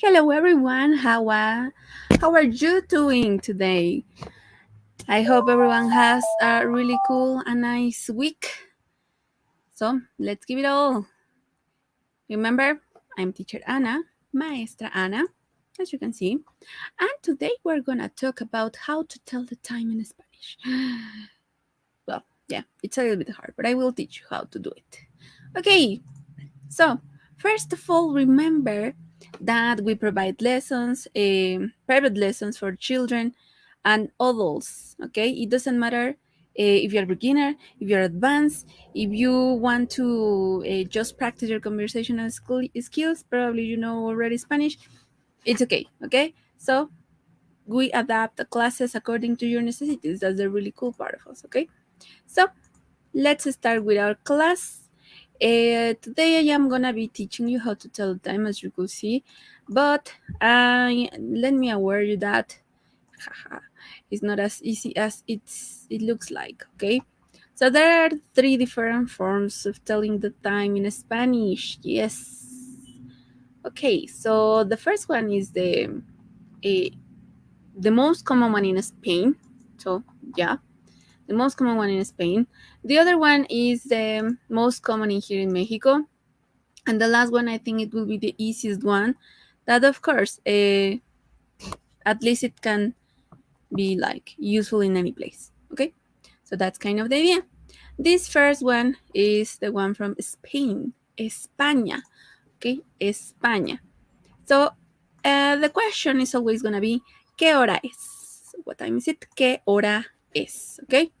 Hello everyone, how are you doing today? I hope everyone has a really cool and nice week. So let's give it all. Remember, I'm teacher Ana, Maestra Ana, as you can see. And today we're gonna talk about how to tell the time in Spanish. Well, yeah, it's a little bit hard, but I will teach you how to do it. Okay, so first of all, remember that we provide lessons, private lessons for children and adults. Okay, it doesn't matter if you're a beginner, if you're advanced, if you want to just practice your conversational skills. Probably you know already Spanish. It's okay. Okay, so we adapt the classes according to your necessities. That's the really cool part of us. Okay, so let's start with our class. Today I am gonna be teaching you how to tell the time, as you could see, but let me aware you that it's not as easy as it looks like. Okay, so there are three different forms of telling the time in Spanish. Yes. Okay, so the first one is uh, the most common one in Spain. So yeah, the most common one in Spain. The other one is the most common in here in Mexico. And the last one, I think it will be the easiest one. That, of course, at least it can be like useful in any place. Okay, so that's kind of the idea. This first one is the one from Spain, España. Okay, España. So the question is always gonna be, ¿qué hora es? What time is it? ¿Qué hora es? Okay.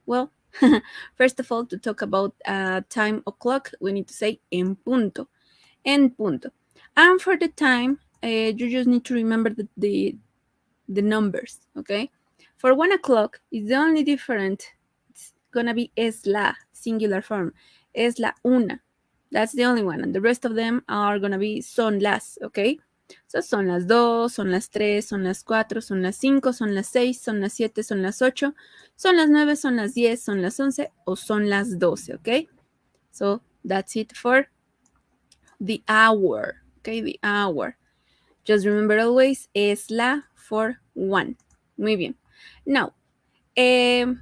Well, first of all, to talk about time o'clock, we need to say en punto. En punto. And for the time, you just need to remember the numbers, okay? For 1 o'clock, it's the only different. It's gonna be es la, singular form. Es la una. That's the only one. And the rest of them are gonna be son las, okay? So son las dos, son las tres, son las cuatro, son las cinco, son las seis, son las siete, son las ocho, son las nueve, son las 10, son las 11 o son las 12, okay? So that's it for the hour, okay? The hour. Just remember always, es la for one. Muy bien. Now, in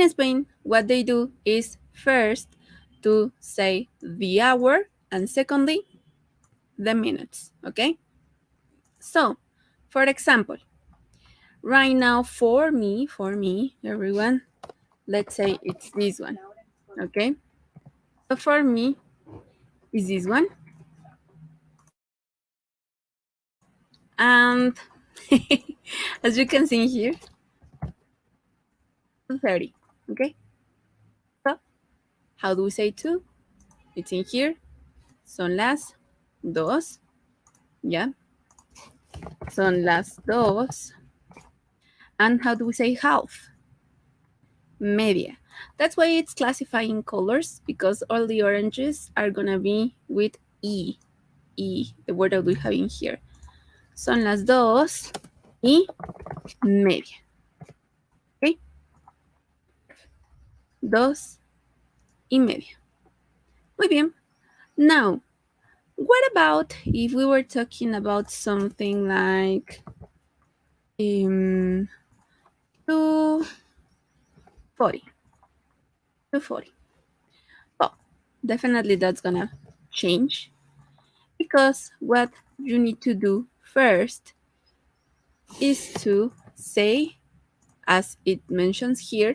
Spain, what they do is first to say the hour and secondly, the minutes, okay? So, for example, right now for me, everyone, let's say it's this one, okay? So for me, is this one. And as you can see here, 2:30, okay? So, how do we say two? It's in here. Son las dos. Yeah. Son las dos. And how do we say half? Media. That's why it's classifying colors, because all the oranges are gonna be with E. E, the word that we have in here. Son las dos y media. Okay? Dos y media. Muy bien. Now, what about if we were talking about something like 2:40? 2:40. Well, definitely that's gonna change, because what you need to do first is to say, as it mentions here,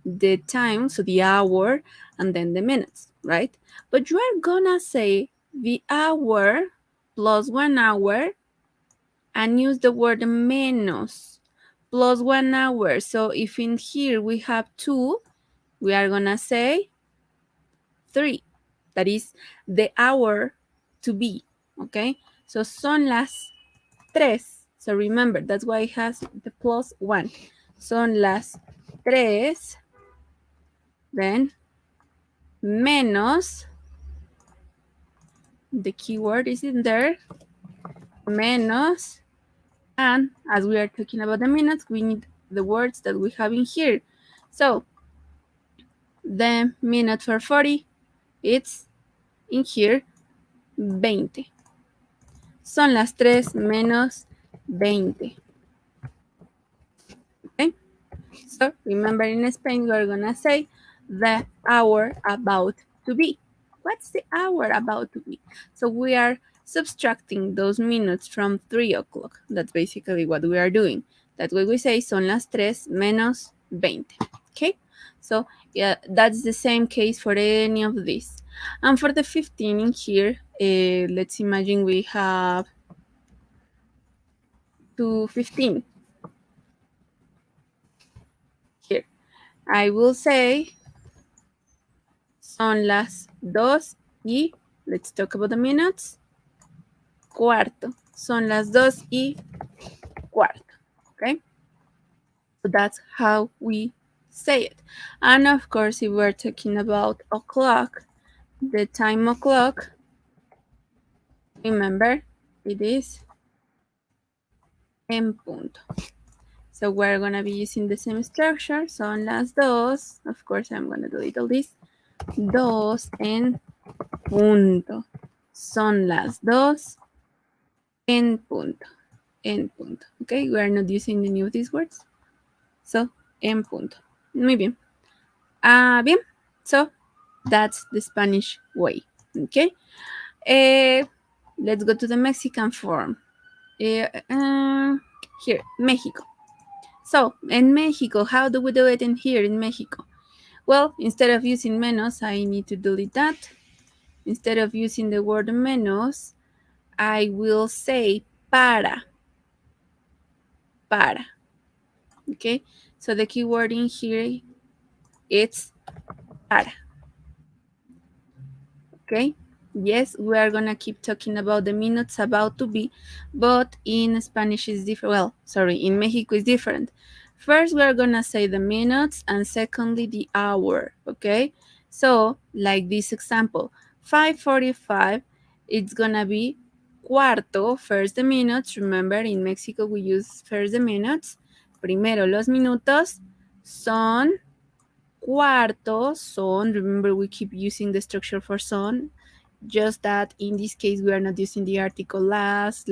the time, so the hour, and then the minutes, right? But you are gonna say the hour plus 1 hour and use the word menos plus 1 hour. So if in here we have 2, we are gonna say 3. That is the hour to be, okay? So son las 3. So remember, that's why it has the plus 1. Son las 3, then menos, the keyword is in there, menos, and as we are talking about the minutes, we need the words that we have in here. So the minute for 40, it's in here, 20. Son las 3 menos 20. Okay? So remember, in Spain, we're going to say the hour about to be. What's the hour about to be? So we are subtracting those minutes from 3 o'clock. That's basically what we are doing. That's why we say son las 3 menos 20. Okay? So yeah, that's the same case for any of these. And for the 15 in here, let's imagine we have 2:15 here. I will say son las 2:00, let's talk about the minutes, cuarto. Son las 2:15. Okay? So that's how we say it. And of course, if we're talking about o'clock, the time o'clock, remember, it is en punto. So we're going to be using the same structure. Son las 2. Of course, I'm going to delete all this. 2 en punto. Son las 2 en punto. En punto. Okay, we are not using any of these words. So, en punto. Muy bien. Bien. So, that's the Spanish way. Okay. Let's go to the Mexican form. Here, Mexico. So, in Mexico, how do we do it in here in Mexico? Well, instead of using menos, I need to delete that. Instead of using the word menos, I will say para. Para. Okay, so the key word in here is para. Okay, yes, we are gonna keep talking about the minutes about to be, but in Spanish is different. Well, sorry, in Mexico is different. First, we are gonna say the minutes, and secondly, the hour. Okay, so like this example, 5:45, it's gonna be cuarto, first the minutes. Remember, in Mexico we use first the minutes. Primero los minutos son cuarto, son. Remember, we keep using the structure for son, just that in this case we are not using the article last,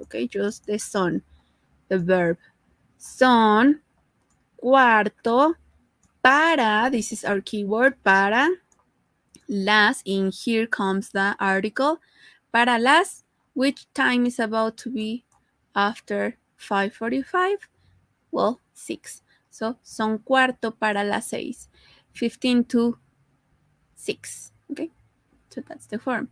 okay? Just the son, the verb. Son cuarto para, this is our keyword, para las, in here comes the article, para las, which time is about to be after 5:45? Well, 6. So, son cuarto para las 6. 15 to 6. Okay, so that's the form.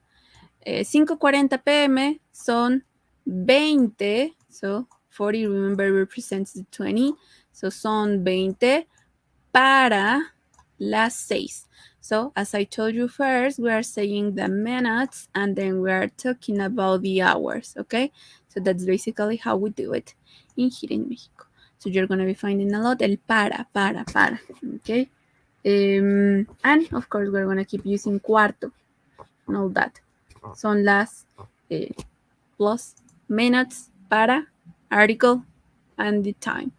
5:40 p.m. son 20. So, 40, remember, represents the 20. So, son 20 para las 6. So, as I told you first, we are saying the minutes and then we are talking about the hours, okay? So, that's basically how we do it in here in Mexico. So, you're going to be finding a lot el para, okay? And, of course, we're going to keep using cuarto and all that. Son las plus minutes para article and the time.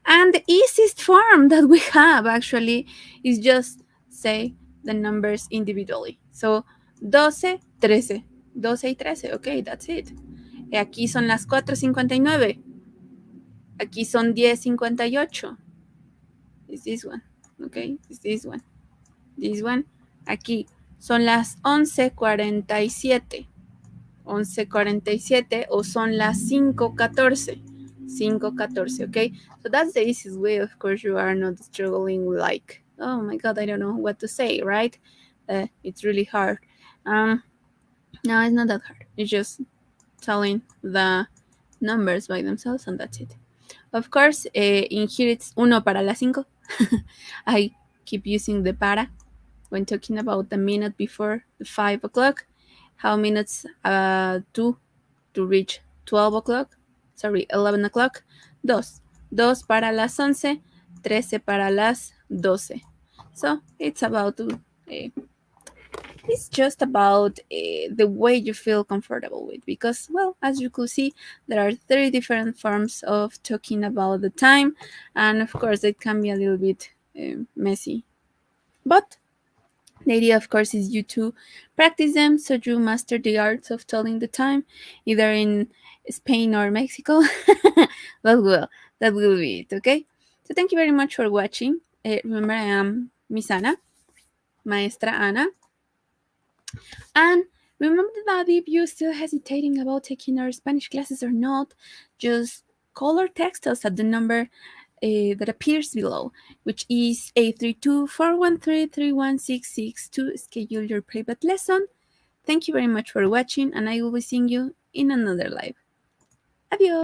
And the easiest form that we have actually is just say the numbers individually. So 12, 13, 12 y 13, okay, that's it. Aquí son las 4:59. Aquí son 10:58. Is this one, okay, is this one. This one, aquí son las 11:47. 11:47 o son las 5:14. 5:14, okay? So that's the easiest way. Of course, you are not struggling like, oh my God, I don't know what to say, right? It's really hard. No, it's not that hard. It's just telling the numbers by themselves and that's it. Of course, in here it's uno para las 5. I keep using the para when talking about the minute before 5 o'clock. How minutes to reach 12 o'clock, sorry, 11 o'clock. Dos para las 11, 13 para las 12. So it's about it's just about the way you feel comfortable with, because, well, as you could see, there are 3 different forms of talking about the time, and of course it can be a little bit messy, but The idea, of course, is you to practice them so you master the art of telling the time, either in Spain or Mexico. But well, that will be it, okay? So thank you very much for watching. Remember, I am Miss Ana, Maestra Ana. And remember that if you're still hesitating about taking our Spanish classes or not, just call or text us at the number that appears below, which is 832-413-3166 to schedule your private lesson. Thank you very much for watching, and I will be seeing you in another live. Adios!